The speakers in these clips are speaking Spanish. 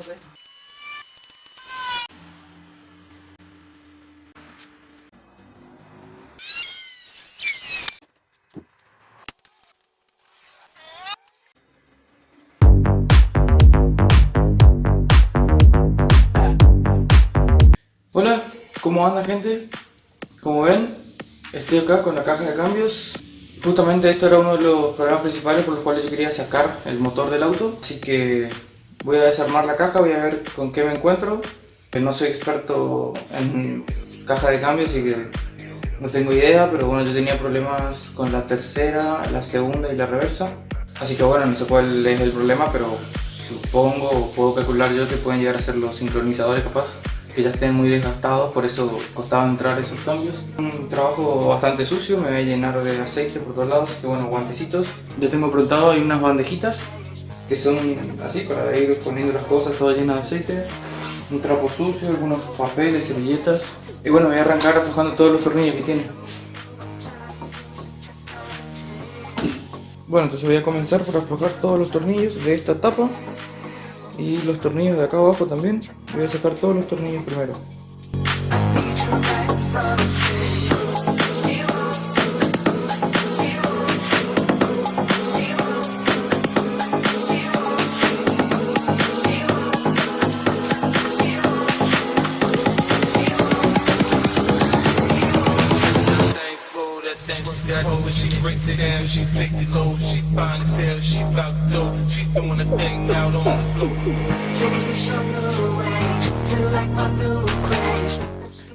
acá. Hola, ¿cómo anda, gente? Como ven, estoy acá con la caja de cambios. Justamente esto era uno de los problemas principales por los cuales yo quería sacar el motor del auto. Así que voy a desarmar la caja, voy a ver con qué me encuentro. No soy experto en caja de cambios, así que no tengo idea, pero bueno, yo tenía problemas con la tercera, la segunda y la reversa. Así que bueno, no sé cuál es el problema, pero supongo o puedo calcular yo que pueden llegar a ser los sincronizadores, capaz que ya estén muy desgastados, por eso costaba entrar esos cambios. Un trabajo bastante sucio, me voy a llenar de aceite por todos lados, así que bueno, guantecitos. Ya tengo aprontado, hay unas bandejitas que son así para ir poniendo las cosas todas llenas de aceite. Un trapo sucio, algunos papeles, servilletas. Y bueno, voy a arrancar aflojando todos los tornillos que tiene. Bueno, entonces voy a comenzar por aflojar todos los tornillos de esta tapa y los tornillos de acá abajo también. Voy a sacar todos los tornillos primero. She breaks it down, she take it low, she fine as hell, she bout to do, she doing a thing out on the floor.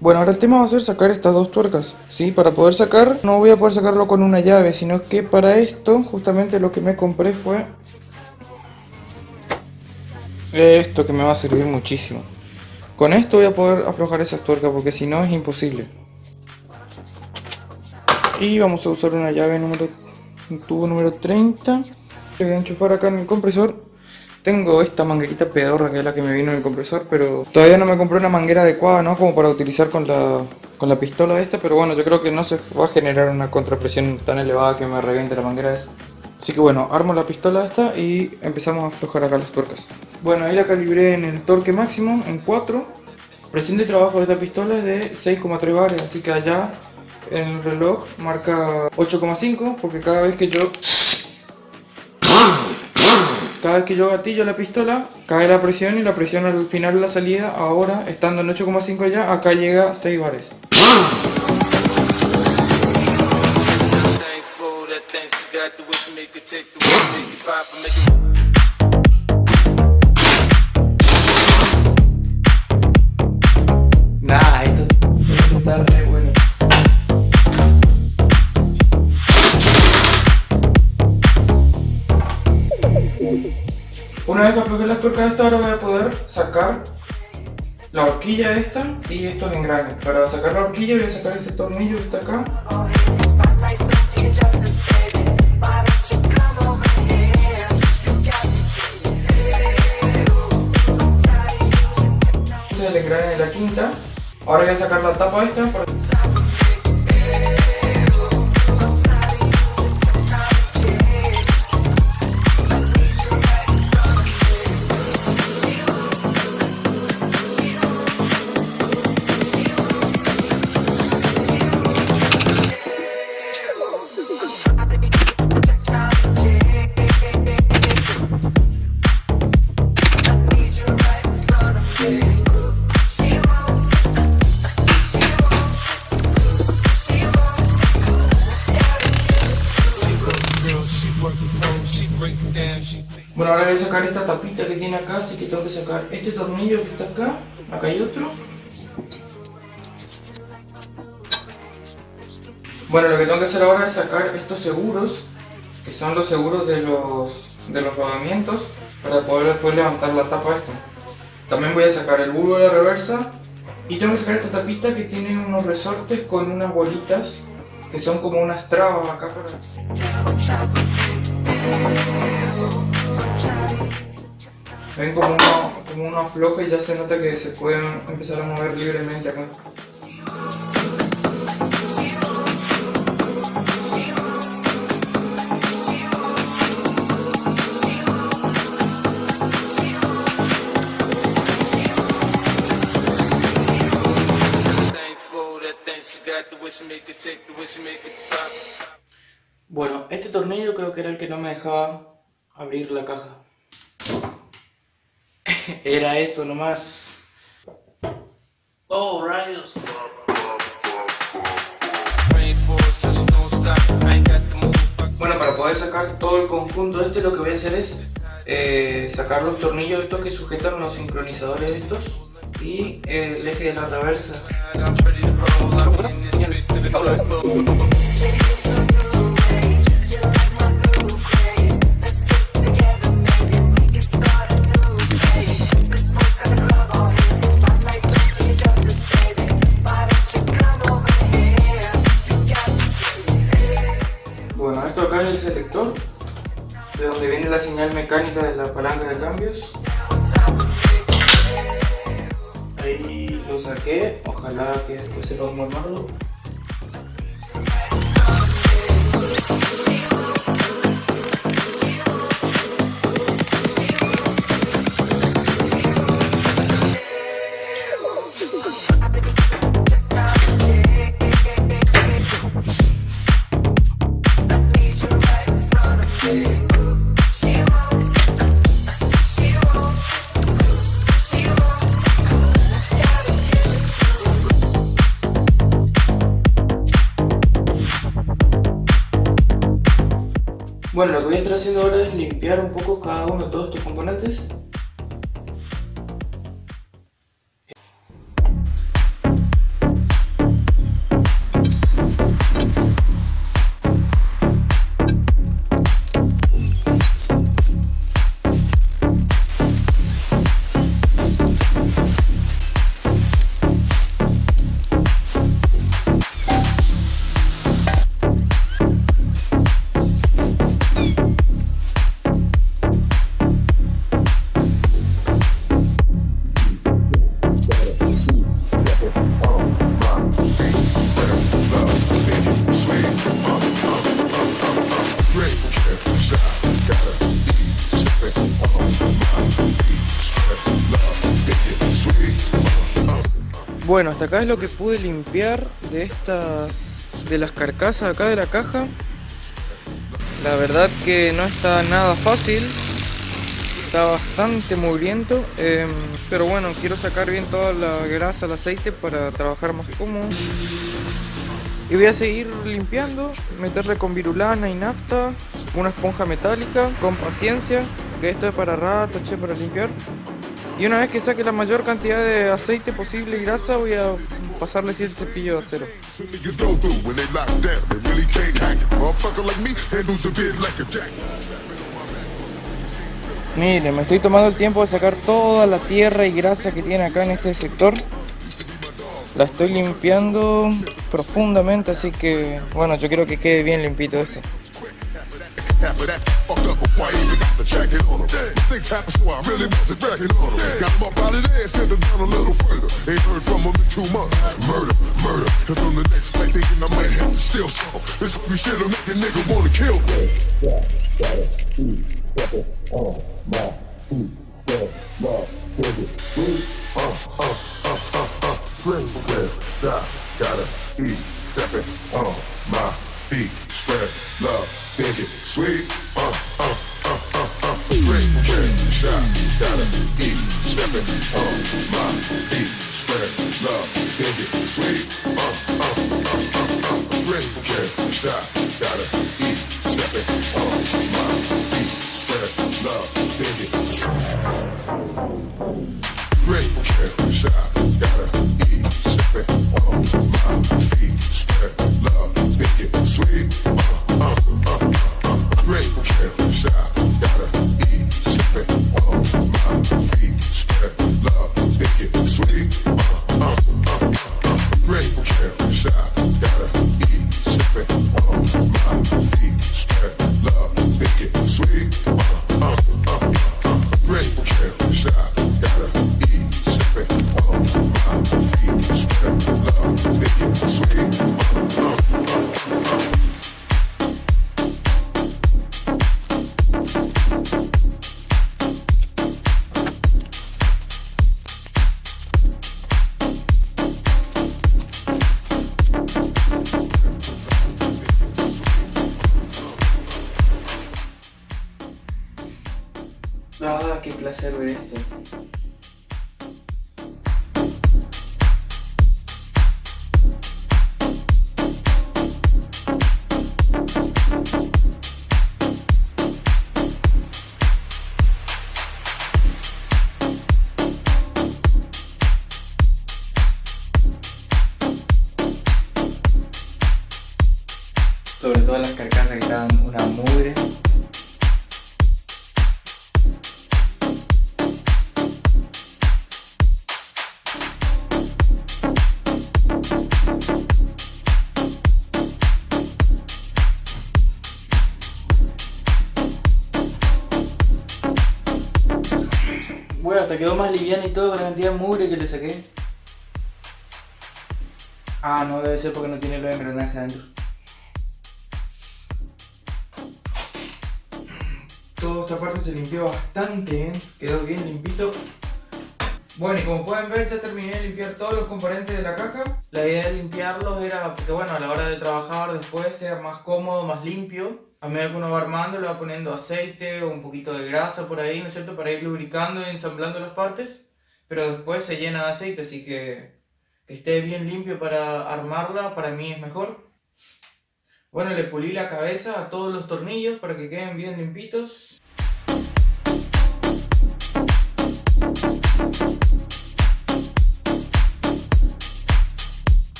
Bueno, ahora el tema va a ser sacar estas dos tuercas, ¿sí? Para poder sacar, no voy a poder sacarlo con una llave, sino que para esto, justamente lo que me compré fue esto, que me va a servir muchísimo. Con esto voy a poder aflojar esas tuercas, porque si no es imposible. Y vamos a usar una llave un tubo número 30. Le voy a enchufar acá en el compresor. Tengo esta manguerita pedorra que es la que me vino en el compresor, pero todavía no me compré una manguera adecuada, ¿no? Como para utilizar con la pistola esta, pero bueno, yo creo que no se va a generar una contrapresión tan elevada que me reviente la manguera esa. Así que bueno, armo la pistola esta y empezamos a aflojar acá las tuercas. Bueno, ahí la calibré en el torque máximo, en 4. Presión de trabajo de esta pistola es de 6,3 bares, así que allá en el reloj marca 8,5 porque cada vez que yo gatillo la pistola cae la presión, y la presión al final de la salida, ahora estando en 8,5 allá, acá llega a 6 bares. Nah, esto está re bueno. Una vez que afloje las tuercas de esta, ahora voy a poder sacar la horquilla esta y estos engranes. Para sacar la horquilla voy a sacar este tornillo que está acá. Este es el engrane de la quinta. Ahora voy a sacar la tapa esta. Bueno, ahora voy a sacar esta tapita que tiene acá, así que tengo que sacar este tornillo que está acá. Acá hay otro. Bueno, lo que tengo que hacer ahora es sacar estos seguros, que son los seguros de los rodamientos, para poder después levantar la tapa esta. También voy a sacar el bulbo de la reversa, y tengo que sacar esta tapita que tiene unos resortes con unas bolitas que son como unas trabas acá para... Ven como uno afloja y ya se nota que se pueden empezar a mover libremente acá. like the way she make it tick, the way she make it pop. Bueno, este tornillo creo que era el que no me dejaba abrir la caja. Era eso nomás. Oh, rayos. Bueno, para poder sacar todo el conjunto este, lo que voy a hacer es sacar los tornillos estos que sujetan los sincronizadores estos y el eje de la reversa. Bueno, esto acá es el selector, de donde viene la señal mecánica de la palanca de cambios. Ahí lo saqué, ojalá que después sepa cómo armarlo. Bueno, lo que voy a estar haciendo ahora es limpiar un poco cada uno de todos estos componentes. Bueno, hasta acá es lo que pude limpiar de las carcasas acá de la caja. La verdad que no está nada fácil, está bastante mugriento, pero bueno, quiero sacar bien toda la grasa, el aceite para trabajar más cómodo. Y voy a seguir limpiando, meterle con virulana y nafta, una esponja metálica, con paciencia, que esto es para rato, para limpiar. Y una vez que saque la mayor cantidad de aceite posible y grasa, voy a pasarle así el cepillo de acero. Miren, me estoy tomando el tiempo de sacar toda la tierra y grasa que tiene acá en este sector. La estoy limpiando profundamente, así que bueno, yo quiero que quede bien limpito esto. Sweet. qué placer ver esto. Sobre todo las carcasas que estaban una mugre. Bueno, hasta quedó más liviana y todo con la cantidad de mugre que le saqué. Ah, no, debe ser porque no tiene los engranajes adentro. Toda esta parte se limpió bastante, quedó bien limpito. Bueno, y como pueden ver ya terminé de limpiar todos los componentes de la caja. La idea de limpiarlos era que bueno, a la hora de trabajar después sea más cómodo, más limpio. A medida que uno va armando le va poniendo aceite o un poquito de grasa por ahí, ¿no es cierto? Para ir lubricando y ensamblando las partes. Pero después se llena de aceite, así que esté bien limpio para armarla para mí es mejor. Bueno, le pulí la cabeza a todos los tornillos para que queden bien limpitos.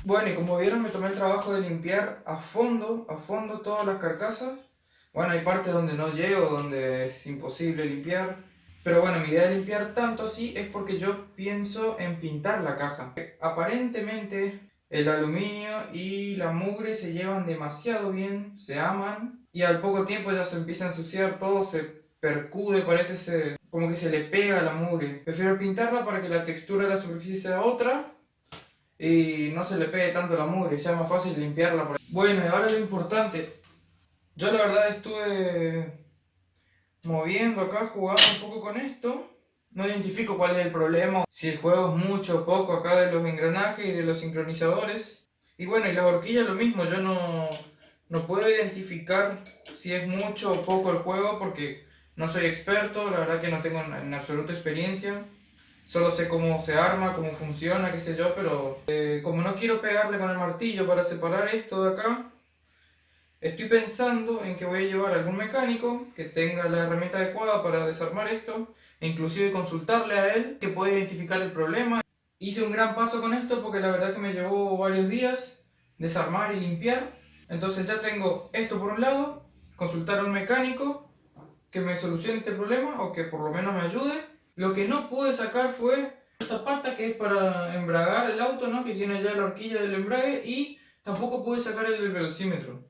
Bueno, y como vieron me tomé el trabajo de limpiar a fondo todas las carcasas. Bueno, hay partes donde no llego, donde es imposible limpiar. Pero bueno, mi idea de limpiar tanto así es porque yo pienso en pintar la caja. Aparentemente el aluminio y la mugre se llevan demasiado bien, se aman. Y al poco tiempo ya se empieza a ensuciar todo, se percude, parece como que se le pega a la mugre. Prefiero pintarla para que la textura de la superficie sea otra y no se le pegue tanto la mugre, sea más fácil limpiarla. Bueno, y ahora lo importante. Yo la verdad estuve moviendo acá, jugando un poco con esto. No identifico cuál es el problema, si el juego es mucho o poco acá de los engranajes y de los sincronizadores. Y bueno, y las horquillas lo mismo, yo no puedo identificar si es mucho o poco el juego porque no soy experto, la verdad que no tengo en absoluta experiencia. Solo sé cómo se arma, cómo funciona, qué sé yo, pero como no quiero pegarle con el martillo para separar esto de acá, estoy pensando en que voy a llevar a algún mecánico que tenga la herramienta adecuada para desarmar esto e inclusive consultarle a él que puede identificar el problema. Hice un gran paso con esto porque la verdad que me llevó varios días desarmar y limpiar. Entonces ya tengo esto por un lado, consultar a un mecánico que me solucione este problema o que por lo menos me ayude. Lo que no pude sacar fue esta pata que es para embragar el auto, ¿no? Que tiene ya la horquilla del embrague, y tampoco pude sacar el del velocímetro.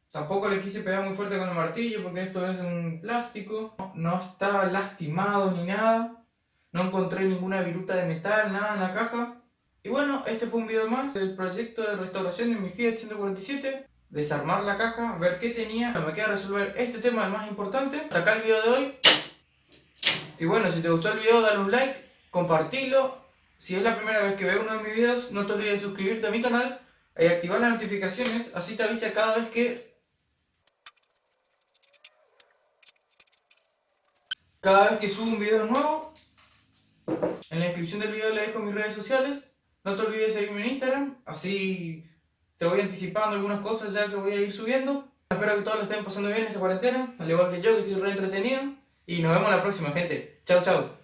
Tampoco le quise pegar muy fuerte con el martillo porque esto es de un plástico. No está lastimado ni nada. No encontré ninguna viruta de metal, nada en la caja. Y bueno, este fue un video más del proyecto de restauración de mi Fiat 147. Desarmar la caja, ver qué tenía. Me queda resolver este tema, el más importante. Hasta acá el video de hoy. Y bueno, si te gustó el video dale un like, compartilo. Si es la primera vez que ves uno de mis videos, no te olvides de suscribirte a mi canal y activar las notificaciones, así te avisa cada vez que subo un video nuevo. En la descripción del video le dejo mis redes sociales. No te olvides de seguirme en Instagram, así te voy anticipando algunas cosas ya que voy a ir subiendo. Espero que todos lo estén pasando bien esta cuarentena, al igual que yo, que estoy re entretenido. Y nos vemos la próxima, gente. Chao, chao.